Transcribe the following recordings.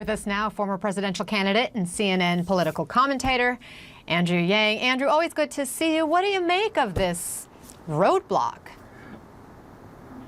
With us now, former presidential candidate and CNN political commentator, Andrew Yang. Andrew, always good to see you. What do you make of this roadblock?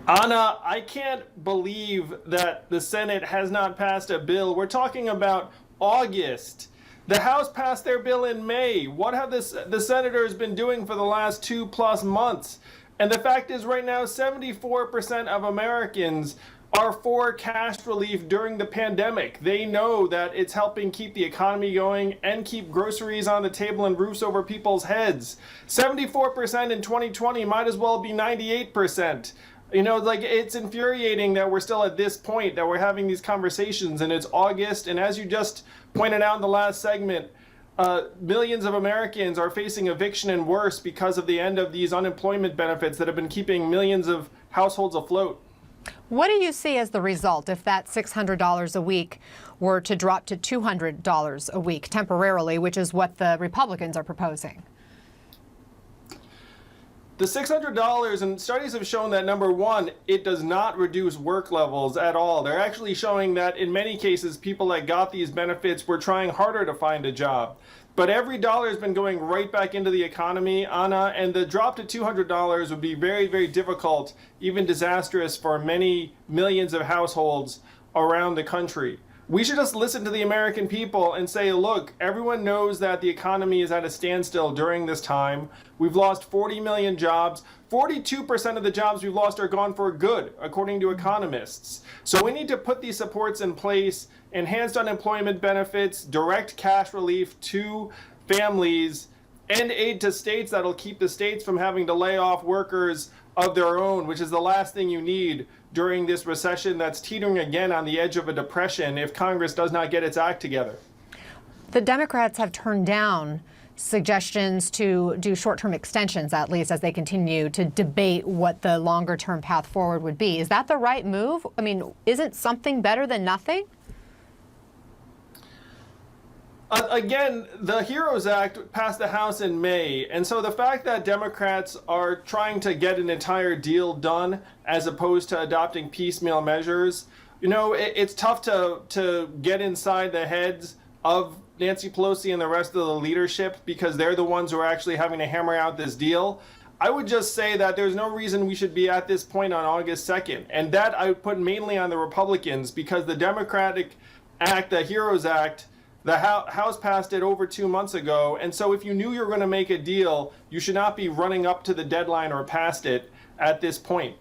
Anna, I can't believe that the Senate has not passed a bill. We're talking about August. The House passed their bill in May. What have the senators been doing for the last 2+ months? And the fact is right now, 74% of Americans are for cash relief during the pandemic. They know that it's helping keep the economy going and keep groceries on the table and roofs over people's heads. 74% in 2020 might as well be 98%. You know, like, it's infuriating that we're still at this point, that we're having these conversations, and it's August. And as you just pointed out in the last segment, millions of Americans are facing eviction and worse because of the end of these unemployment benefits that have been keeping millions of households afloat. What do you see as the result if that $600 a week were to drop to $200 a week temporarily, which is what the Republicans are proposing? The $600, and studies have shown that, number one, it does not reduce work levels at all. They're actually showing that in many cases, people that got these benefits were trying harder to find a job. But every dollar has been going right back into the economy, Anna, and the drop to $200 would be very, very difficult, even disastrous for many millions of households around the country. We should just listen to the American people and say, look, everyone knows that the economy is at a standstill during this time. We've lost 40 million jobs. 42% of the jobs we've lost are gone for good, according to economists. So we need to put these supports in place: enhanced unemployment benefits, direct cash relief to families, and aid to states that'll keep the states from having to lay off workers of their own, which is the last thing you need during this recession that's teetering again on the edge of a depression if Congress does not get its act together. The Democrats have turned down suggestions to do short-term extensions, at least, as they continue to debate what the longer-term path forward would be. Is that the right move? I mean, isn't something better than nothing? Again, the HEROES Act passed the House in May, and so the fact that Democrats are trying to get an entire deal done as opposed to adopting piecemeal measures, you know, it's tough to get inside the heads of Nancy Pelosi and the rest of the leadership, because they're the ones who are actually having to hammer out this deal. I would just say that there's no reason we should be at this point on August 2nd, and that I would put mainly on the Republicans, because the Democratic Act, the HEROES Act, the House passed it over 2 months ago, and so if you knew you were going to make a deal, you should not be running up to the deadline or past it at this point.